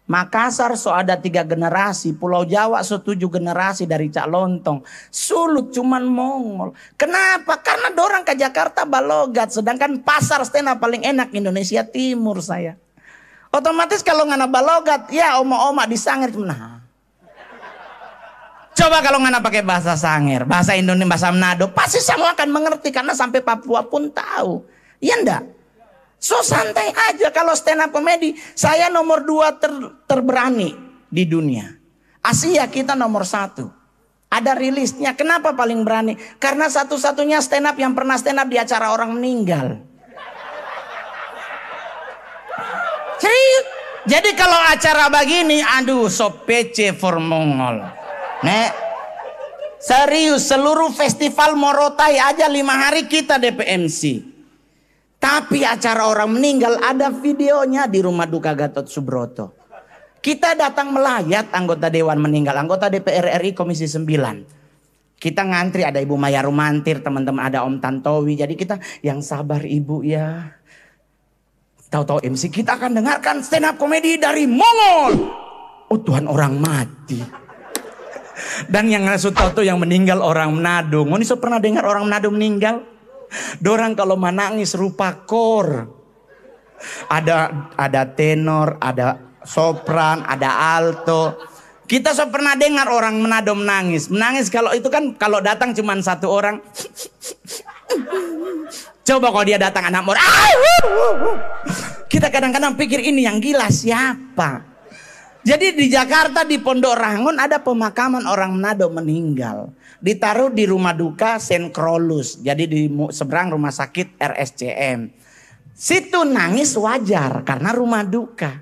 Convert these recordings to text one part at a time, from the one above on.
Makassar so ada 3 generasi, Pulau Jawa so 7 generasi dari Cak Lontong. Sulut cuman Mongol. Kenapa? Karena dorang ke Jakarta balogat, sedangkan pasar stand up paling enak Indonesia Timur saya. Otomatis kalau ngana balogat, ya oma-oma disangir. Nah. Coba kalau ngana pakai bahasa Sangir, bahasa Indonesia, bahasa Manado, pasti semua akan mengerti karena sampai Papua pun tahu. Iya enggak? So santai aja kalau stand up comedy. Saya nomor 2 terberani di dunia. Asia kita nomor 1. Ada rilisnya. Kenapa paling berani? Karena satu-satunya stand up yang pernah stand up di acara orang meninggal. Serius. Jadi kalau acara begini, aduh so PC for Mongol. Nek, serius seluruh festival Morotai aja 5 hari kita DPMC. Tapi acara orang meninggal ada videonya di Rumah Duka Gatot Subroto. Kita datang melayat anggota Dewan meninggal, anggota DPR RI Komisi 9. Kita ngantri, ada Ibu Maya Rumantir, teman-teman ada Om Tantowi. Jadi kita yang sabar Ibu ya. Tahu-tahu MC kita akan dengarkan stand up komedi dari Mongol. Oh Tuhan, orang mati. Dan yang ngasut tahu yang meninggal orang Manado. Ngoni so pernah dengar orang Manado meninggal? Dorang kalau menangis rupa kor. Ada tenor, ada sopran, ada alto. Kita so pernah dengar orang Manado menangis. Menangis kalau itu kan kalau datang cuma 1 orang. Coba kalau dia datang anak mur. Kita kadang-kadang pikir ini yang gila siapa? Jadi di Jakarta di Pondok Rangon ada pemakaman orang Manado meninggal. Ditaruh di rumah duka Senkrolus. Jadi di seberang rumah sakit RSCM. Situ nangis wajar karena rumah duka.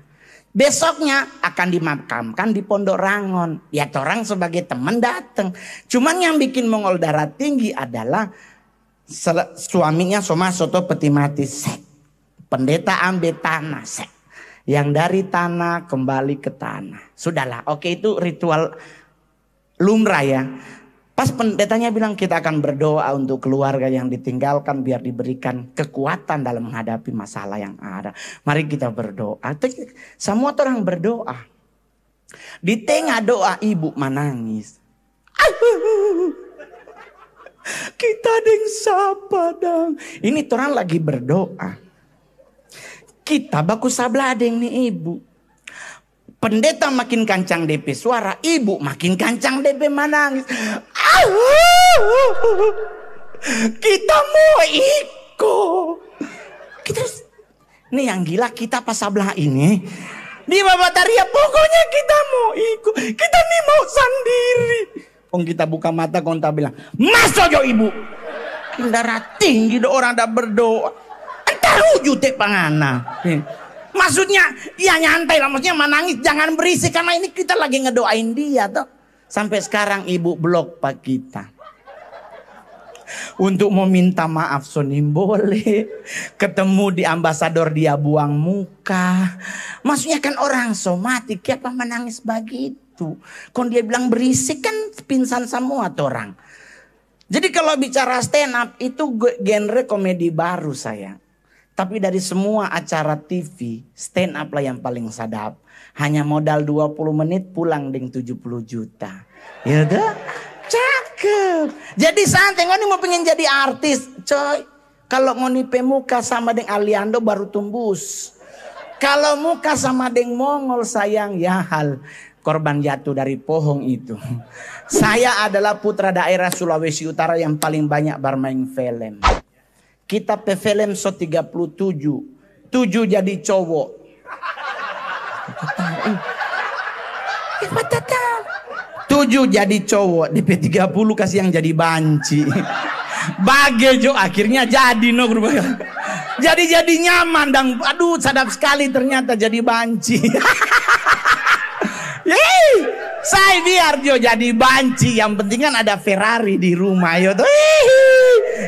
Besoknya akan dimakamkan di Pondok Rangon. Ya orang sebagai teman datang. Cuman yang bikin Mongol darah tinggi adalah suaminya Soma Soto Peti Mati. Pendeta ambil tanah. Yang dari tanah kembali ke tanah. Sudahlah, oke itu ritual lumrah ya. Pas pendetanya bilang kita akan berdoa untuk keluarga yang ditinggalkan biar diberikan kekuatan dalam menghadapi masalah yang ada. Mari kita berdoa. Semua orang berdoa. Di tengah doa ibu menangis. Kita deng sapa dang. Ini orang lagi berdoa. Kita baku sabladeng nih ibu. Pendeta makin kancang DP suara, ibu makin kancang DP menangis. Kita mau ikut. Kita, ini yang gila kita pas sebelah ini. Di Babataria pokoknya kita mau ikut. Kita nih mau sendiri. Kong kita buka mata konta bilang, masuk jo ibu. Darah tinggi do orang dah berdoa. Entar wujud teh pangana. Maksudnya ya nyantai lah, maksudnya menangis jangan berisik karena ini kita lagi ngedoain dia tuh. Sampai sekarang ibu blok pak kita. Untuk meminta maaf Sonim boleh. Ketemu di ambasador dia buang muka. Maksudnya kan orang somatik apa menangis begitu. Kalau dia bilang berisik kan pingsan semua tuh orang. Jadi kalau bicara stand up itu genre komedi baru saya. Tapi dari semua acara TV, stand up lah yang paling sadap. Hanya modal 20 menit pulang dengan 70 juta. Ya udah, cakep. Jadi santai, ngoni mau pengen jadi artis. Coy, kalau ngoni pemuka sama dengan Aliando baru tumbus. Kalau muka sama dengan Mongol sayang, ya hal. Korban jatuh dari pohon itu. Saya adalah putra daerah Sulawesi Utara yang paling banyak bermain film. Kita film so 37. 7 jadi cowok. 7 jadi cowok. DP 30 kasih yang jadi banci. Bagejo akhirnya jadi no. Jadi nyaman dan aduh sadap sekali ternyata jadi banci. Saya biar Jo jadi banci. Yang penting kan ada Ferrari di rumah yo.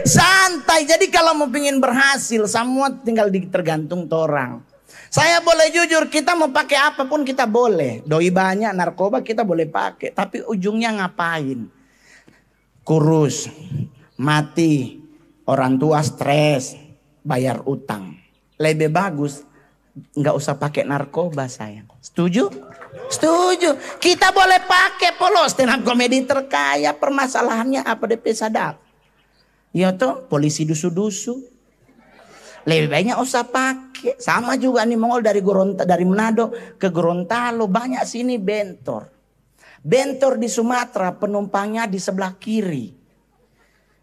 Santai. Jadi kalau mau pengen berhasil semua tinggal tergantung orang. Saya boleh jujur, kita mau pakai apapun kita boleh. Doi banyak, narkoba kita boleh pakai. Tapi ujungnya ngapain? Kurus, mati, orang tua stres, bayar utang. Lebih bagus nggak usah pakai narkoba sayang. Setuju? Setuju. Kita boleh pakai polos stand up komedi terkaya. Permasalahannya apa DP sadap? Ya toh, polisi dusu-dusu. Lebih baiknya usah pakai. Sama juga nih Mongol dari Manado ke Gorontalo banyak sini bentor. Bentor di Sumatera penumpangnya di sebelah kiri.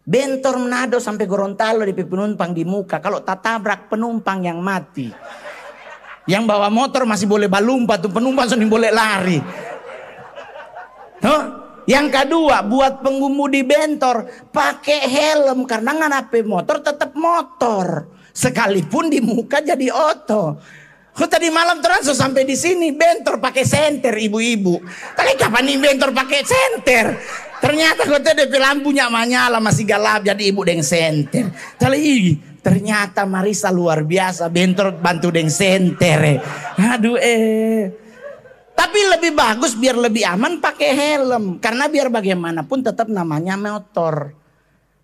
Bentor Manado sampai Gorontalo di penumpang di muka. Kalau tak tabrak penumpang yang mati. Yang bawa motor masih boleh balumpat tuh penumpang sudah boleh lari. Huh? Yang kedua, buat pengemudi bentor pakai helm karena nganape motor tetap motor. Sekalipun di muka jadi oto. Tadi malam terus sampai di sini bentor pakai senter ibu-ibu. Tapi kapan nih bentor pakai senter? Ternyata kota DP lampunya menyala masih gelap jadi ibu deng senter. Ternyata Marisa luar biasa bentor bantu deng senter. Aduh Tapi lebih bagus biar lebih aman pakai helm. Karena biar bagaimanapun tetap namanya motor.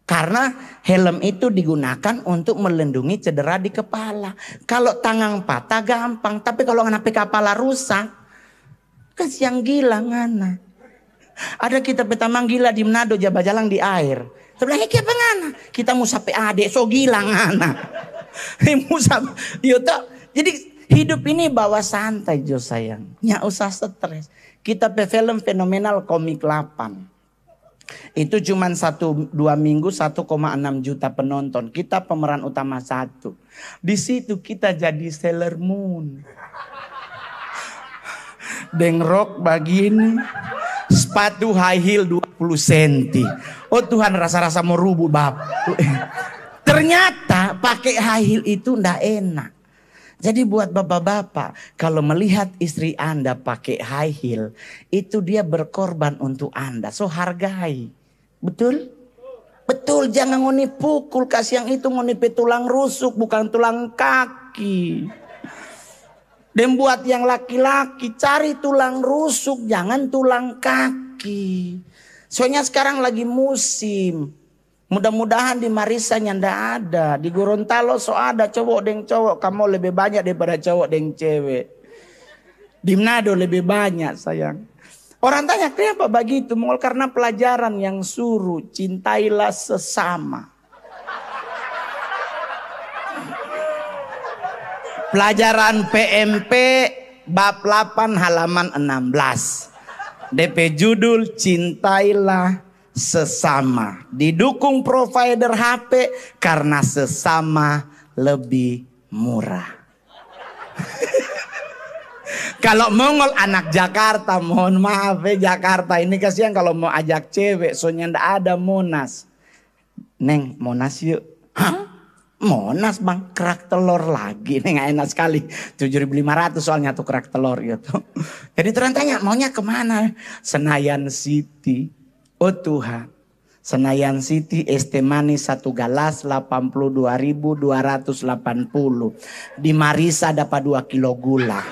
Karena helm itu digunakan untuk melindungi cedera di kepala. Kalau tangan patah gampang. Tapi kalau ngapain kepala rusak. Kasihan gila ngana. Ada kita petamang gila di Manado jalan di air. Sebenarnya kayak apa ngana? Kita mau sampai adek so gila ngana. Jadi hidup ini bawa santai jo sayang. Nggak usah stres. Kita film fenomenal komik 8. Itu cuma 1-2 minggu 1,6 juta penonton. Kita pemeran utama 1. Di situ kita jadi Sailor Moon. Dengrok begini. Sepatu high heel 20 cm. Oh Tuhan rasa-rasa mau rubuh bab. Ternyata pakai high heel itu ndak enak. Jadi buat bapak-bapak, kalau melihat istri Anda pakai high heel, itu dia berkorban untuk Anda. So hargai. Betul? Betul, jangan ngoni pukul. Kasih yang itu ngoni tulang rusuk, bukan tulang kaki. Dan buat yang laki-laki, cari tulang rusuk, jangan tulang kaki. Soalnya sekarang lagi musim. Mudah-mudahan di Marisa nyanda ada. Di Gorontalo so ada cowok deng cowok. Kamu lebih banyak daripada cowok deng cewek. Di Manado lebih banyak sayang. Orang tanya kenapa begitu? Mungkin karena pelajaran yang suruh. Cintailah sesama. Pelajaran PMP bab 8 halaman 16. DP judul Cintailah Sesama. Didukung provider HP karena sesama lebih murah. Kalau Mongol anak Jakarta, mohon maaf Jakarta ini kasihan kalau mau ajak cewek soalnya ndak ada Monas. Neng Monas yuk. Hah? Monas bang, kerak telur lagi. Neng enak sekali. 7.500 soalnya tuh kerak telur gitu. Jadi terus tanya maunya kemana? Senayan City. Oh Tuhan, Senayan City es teh manis 1 gelas 82.280. Di Marisa dapat 2 kilo gula.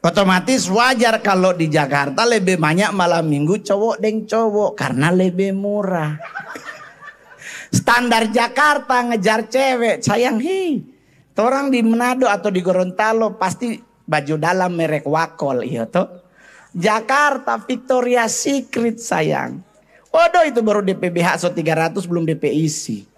Otomatis wajar kalau di Jakarta lebih banyak malam minggu cowok deng cowok. Karena lebih murah. Standar Jakarta ngejar cewek. Sayang orang di Manado atau di Gorontalo pasti baju dalam merek Wakol. Iya toh. Jakarta Victoria Secret sayang. Waduh itu baru DP BH 300 belum DP isi.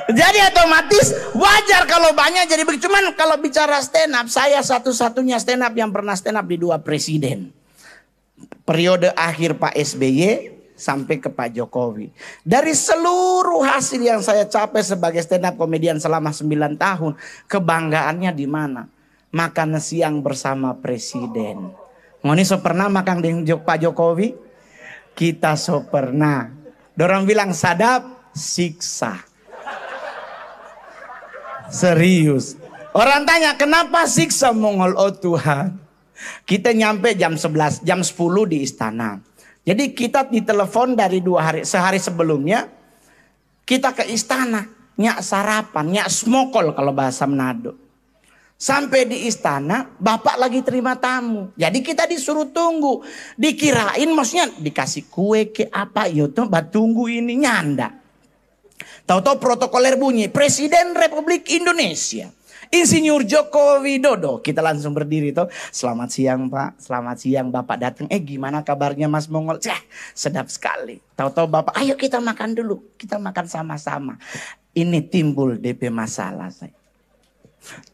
Jadi otomatis wajar kalau banyak jadi begitu. Cuman kalau bicara stand up, saya satu-satunya stand up yang pernah stand up di 2 presiden. Periode akhir Pak SBY sampai ke Pak Jokowi. Dari seluruh hasil yang saya capai sebagai stand up komedian selama 9 tahun, kebanggaannya di mana? Makan siang bersama presiden. Ngoni so pernah makan dengan Pak Jokowi? Kita so pernah. Dorang bilang sadap, siksa. Serius. Orang tanya kenapa siksa Mongol? Oh Tuhan. Kita nyampe jam 11, jam 10 di istana. Jadi kita ditelepon dari 2 hari, sehari sebelumnya. Kita ke istana. Nyak sarapan, nyak smokol kalau bahasa Manado. Sampai di istana, bapak lagi terima tamu. Jadi kita disuruh tunggu. Dikirain maksudnya dikasih kue ke apa. Yoto, tunggu ini nyanda. Tahu-tahu protokoler bunyi, Presiden Republik Indonesia Insinyur Joko Widodo. Kita langsung berdiri tuh. Selamat siang Pak, selamat siang Bapak datang. Gimana kabarnya Mas Mongol? Sedap sekali. Tahu-tahu Bapak, ayo kita makan dulu. Kita makan sama-sama. Ini timbul DP masalah saya.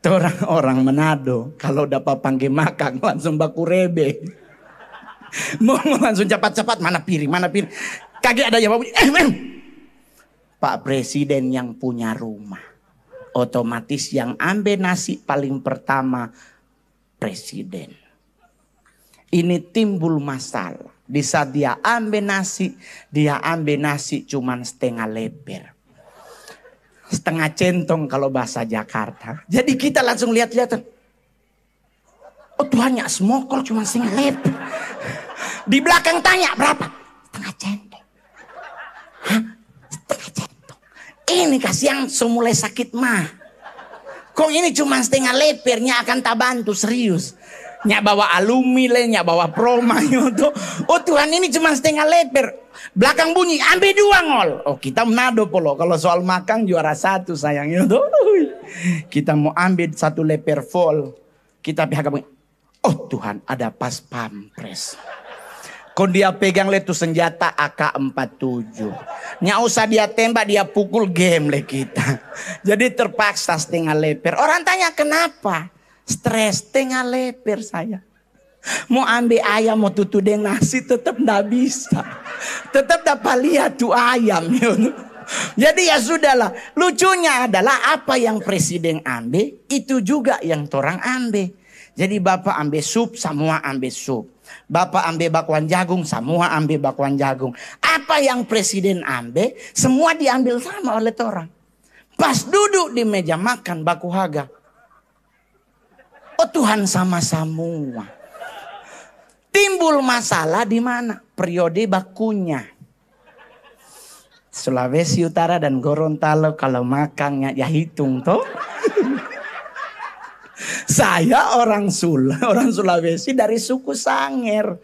Orang-orang Manado kalau dapat panggil makan langsung baku rebe. Mau langsung cepat-cepat, mana piring, mana piring. Kaget ada yang Pak Presiden yang punya rumah. Otomatis yang ambil nasi paling pertama presiden. Ini timbul masalah. Di saat dia ambil nasi cuman setengah leper. Setengah centong kalau bahasa Jakarta. Jadi kita langsung lihat-lihat. Oh Tuhan, smokol cuma setengah leper. Di belakang tanya berapa? Setengah centong. Hah? Setengah centong. Ini kasihan semulai sakit mah. Kok ini cuma setengah lepernya akan tak bantu serius. Nyak bawa alumi le, nyak bawa proma itu. Oh Tuhan, ini cuma setengah leper. Belakang bunyi, ambil 2 ngol. Oh kita Manado polo. Kalau soal makan juara 1 sayang itu. Kita mau ambil 1 leper full. Kita pihak bunyi. Oh Tuhan, ada pas pampres. Kok dia pegang le tuh senjata AK-47. Nggak usah dia tembak, dia pukul game le kita. Jadi terpaksa setengah leper. Orang tanya kenapa? Stres setengah leper saya. Mau ambil ayam, mau tutu dengan nasi tetap nggak bisa. Tetap dapat lihat tuh ayam. Jadi ya sudahlah. Lucunya adalah apa yang presiden ambil, itu juga yang orang ambil. Jadi Bapak ambil sup, semua ambil sup. Bapak ambil bakwan jagung, semua ambil bakwan jagung. Apa yang presiden ambil, semua diambil sama oleh orang. Pas duduk di meja makan baku haga. Oh Tuhan, sama semua. Timbul masalah di mana? Periode bakunya. Sulawesi Utara dan Gorontalo kalau makannya ya hitung toh. Saya orang Sulawesi dari suku Sanger.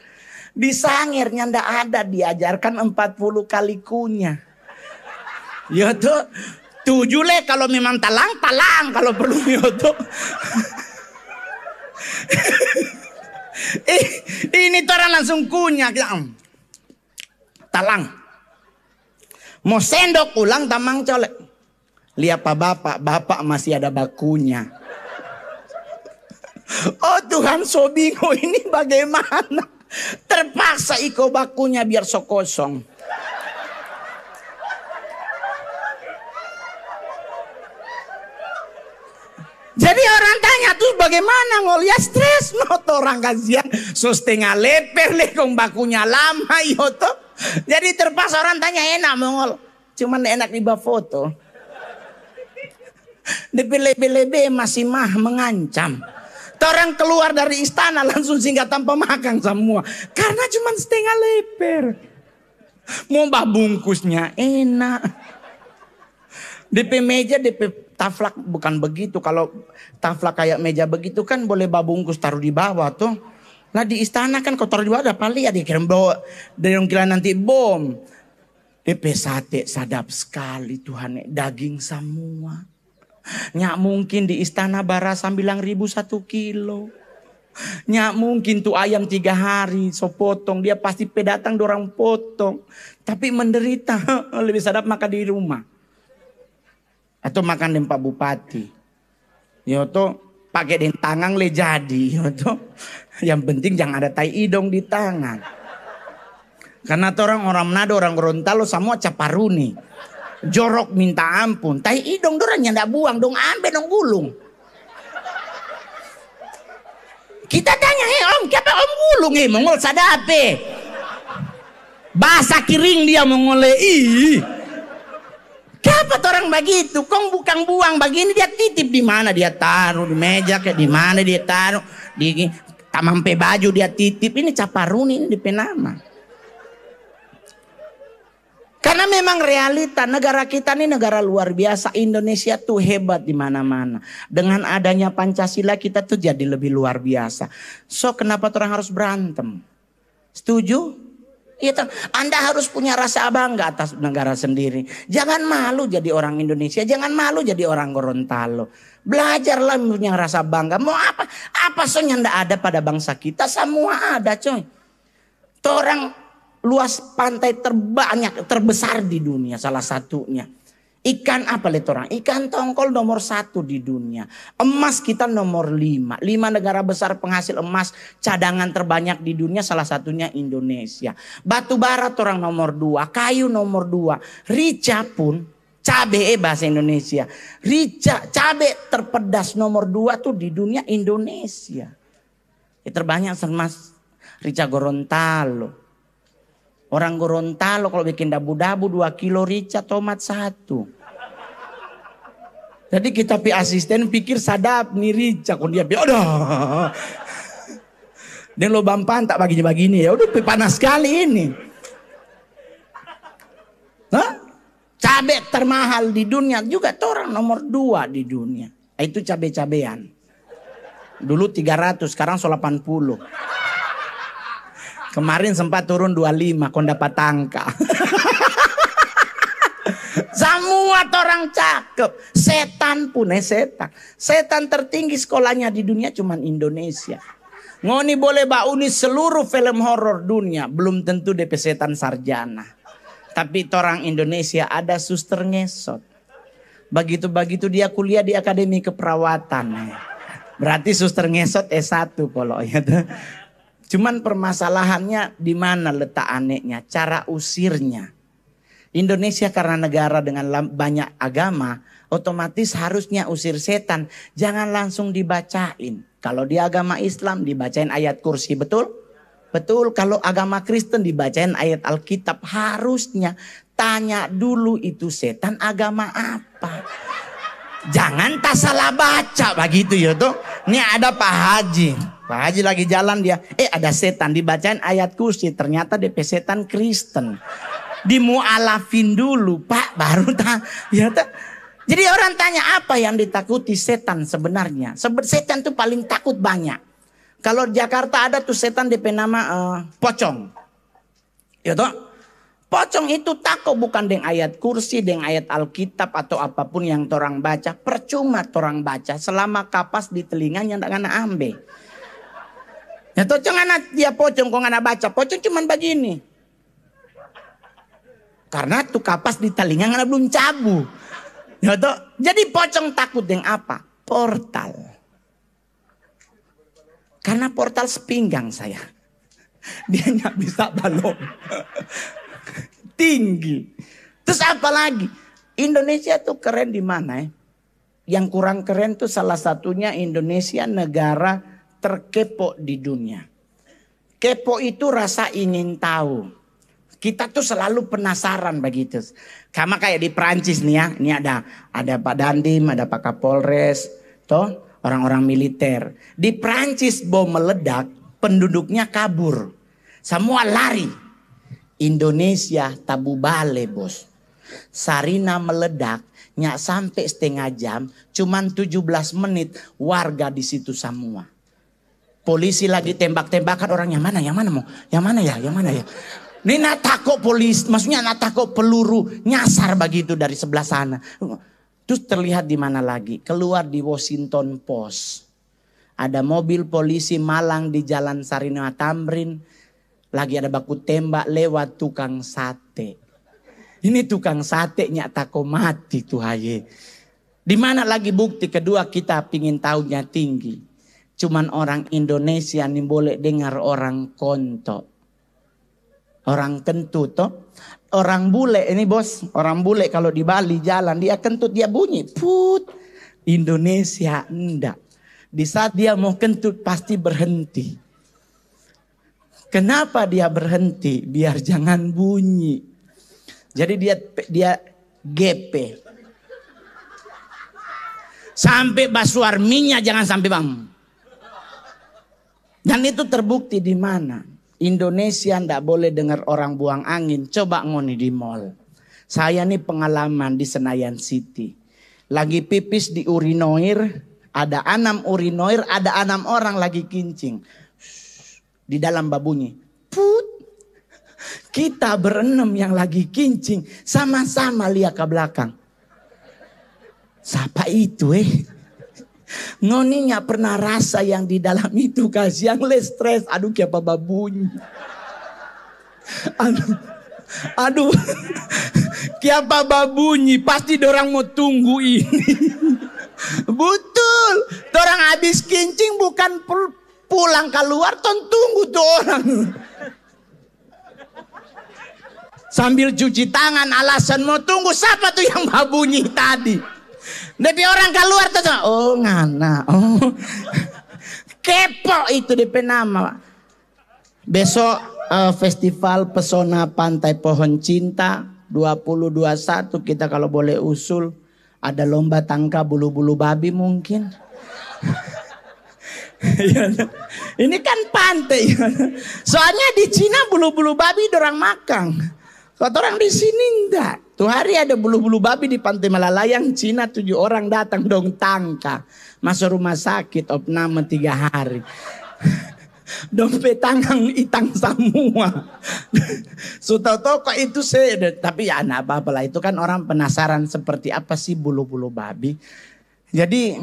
Di Sangernya ndak ada diajarkan 40 kali kunyah. Ya tuh 7 le kalau memang talang kalau perlu ya tuh. Ini orang langsung kunyah. Talang. Mau sendok ulang tamang colek. Lihat Pak Bapak masih ada bakunya. Oh Tuhan, so bingung ini bagaimana. Terpaksa iko bakunya biar so kosong. Jadi orang tanya tuh bagaimana ngol, ya stres not orang kasihan. So setengah leper lekong bakunya lama yoto. Jadi terpaksa orang tanya enak mongol. Cuman enak dibawa foto. Lebih masih mengancam. Orang keluar dari istana langsung singgah tanpa makan semua. Karena cuma setengah leper. Mau bungkusnya enak. DP meja, DP taflak bukan begitu. Kalau taflak kayak meja begitu kan boleh bungkus taruh di bawah tuh. Nah di istana kan kau taruh di bawah dapat lihat. Dikirim bawa dari kira nanti bom. DP sate sadap sekali Tuhan. Daging semua. Nyak mungkin di istana bara 9.000 1 kilo. Nyak mungkin tuh ayam 3 hari so potong. Dia pasti pedatang dorang potong. Tapi menderita. Lebih sadap makan di rumah. Atau makan di Pak Bupati. Yoto pakai di tangan le jadi. Yoto. Yang penting jangan ada tai idong di tangan. Karena orang Manado, orang Gorontalo semua caparuni. Jorok minta ampun. Tai idong dorangnya ndak buang dong, ambil dong gulung. Kita tanya, om, kenapa om gulung mongol sadape? Bahasa kiring dia mongole. Kenapa orang begitu? Kong bukan buang begini, dia titip di mana dia taruh di meja kayak di mana dia taruh di tamampe baju dia titip. Ini caparuni ini di penama. Karena memang realita negara kita ini negara luar biasa. Indonesia tuh hebat di mana-mana. Dengan adanya Pancasila kita tuh jadi lebih luar biasa. So kenapa orang harus berantem? Setuju? Iya, Anda harus punya rasa bangga atas negara sendiri. Jangan malu jadi orang Indonesia, jangan malu jadi orang Gorontalo. Belajarlah punya rasa bangga. Mau apa? Apa soalnya ndak ada pada bangsa kita? Semua ada, coy. Tuh orang luas pantai terbanyak, terbesar di dunia salah satunya. Ikan apa lihat orang? Ikan tongkol nomor 1 di dunia. Emas kita nomor 5. 5 negara besar penghasil emas cadangan terbanyak di dunia, salah satunya Indonesia. Batu bara orang nomor 2. Kayu nomor 2. Rica pun, cabe bahasa Indonesia. Rica, cabe terpedas nomor 2 tuh di dunia Indonesia. Ya, terbanyak emas rica Gorontalo. Orang Gorontalo kalau bikin dabu-dabu 2 kilo rica, tomat 1. Jadi kita pi asisten pikir sadap nih rica. Kalau dia udah. Dan lo bampan tak begini-begini ya. Udah panas sekali ini. Hah? Cabai termahal di dunia juga orang nomor 2 di dunia. Itu cabai-cabean. Dulu 300, sekarang 180. Kemarin sempat turun 25, kau dapat angka. Semua orang cakep. Setan pun setan. Setan tertinggi sekolahnya di dunia cuman Indonesia. Ngoni boleh bauni seluruh film horor dunia. Belum tentu DP setan sarjana. Tapi orang Indonesia ada suster ngesot. Begitu-begitu dia kuliah di akademi keperawatan. Berarti suster ngesot S1 pokoknya. Cuman permasalahannya di mana letak anehnya, cara usirnya. Indonesia karena negara dengan banyak agama, otomatis harusnya usir setan. Jangan langsung dibacain. Kalau di agama Islam dibacain ayat kursi, betul? Betul. Kalau agama Kristen dibacain ayat Alkitab. Harusnya tanya dulu itu setan agama apa. Jangan tak salah baca begitu ya tuh. Ini ada Pak Haji. Pak Haji lagi jalan dia. Ada setan, dibacain ayat kursi. Ternyata DP setan Kristen. Dimualafin dulu Pak, baru tak. Ya, jadi orang tanya apa yang ditakuti setan sebenarnya. Setan tuh paling takut banyak. Kalau Jakarta ada tuh setan DP nama pocong. Ya toh. Pocong itu takut bukan dengan ayat kursi, dengan ayat Alkitab atau apapun yang torang baca. Percuma torang baca selama kapas di telinganya ndak ngana ambe. Ya toh ngana dia pocong kok ngana baca. Pocong cuman begini. Karena tuh kapas di telinga ngana belum cabu. Ya toh, jadi pocong takut dengan apa? Portal. Karena portal sepinggang saya. Dia nggak bisa balon. Tinggi. Terus apa lagi? Indonesia tuh keren di mana ya? Yang kurang keren tuh salah satunya Indonesia negara terkepo di dunia. Kepo itu rasa ingin tahu. Kita tuh selalu penasaran begitu. Sama kayak di Prancis nih ya. Ini ada Pak Dandim, ada Pak Kapolres, toh orang-orang militer. Di Prancis bom meledak, penduduknya kabur. Semua lari. Indonesia tabu bale bos. Sarina meledak, nyak sampai setengah jam, cuman 17 menit warga di situ semua. Polisi lagi tembak-tembakan orang yang mana mau, yang mana ya. Ini natakok polisi, maksudnya natakok peluru nyasar begitu dari sebelah sana. Terus terlihat di mana lagi? Keluar di Washington Post. Ada mobil polisi malang di Jalan Sarina Tamrin. Lagi ada baku tembak lewat tukang sate. Ini tukang sate nyak tako mati tuh haye. Di mana lagi bukti kedua kita pingin tahunya tinggi. Cuman orang Indonesia nih boleh dengar orang konto. Orang kentut toh. Orang bule ini bos. Orang bule kalau di Bali jalan dia kentut dia bunyi. Put. Indonesia enggak. Di saat dia mau kentut pasti berhenti. Kenapa dia berhenti? Biar jangan bunyi. Jadi dia GP. Sampai basuar minyak jangan sampai bang. Dan itu terbukti di mana? Indonesia ndak boleh dengar orang buang angin. Coba ngoni di mall. Saya nih pengalaman di Senayan City. Lagi pipis di urinoir. Ada 6 urinoir, ada 6 orang lagi kincing. Di dalam babunyi. Put. Kita berenam yang lagi kincing sama-sama lihat ke belakang. Siapa itu Ngoni nggak pernah rasa yang di dalam itu kasih yang stres. Aduh siapa babunyi. Aduh. Siapa babunyi. Pasti dorang mau tunggu ini. Betul. Dorang habis kincing bukan pulang keluar. Tunggu tuh orang. Sambil cuci tangan alasan mau tunggu. Siapa tuh yang babunyi tadi? Tapi orang keluar tuh. Oh ngana. Oh. Kepo itu DP nama. Besok festival pesona pantai pohon cinta 2021 kita kalau boleh usul. Ada lomba tangkap bulu-bulu babi mungkin. Ini kan pantai. Soalnya di Cina bulu-bulu babi dorang makan. Kata orang di sini enggak. Tuh hari ada bulu-bulu babi di Pantai Malalayang Cina 7 orang datang dong tangka. Masuk rumah sakit opname 3 hari. Dompet tangan itang semua. So tahu-tahu kok itu saya. Tapi ya enggak apa-apa lah. Itu kan orang penasaran seperti apa sih bulu-bulu babi. Jadi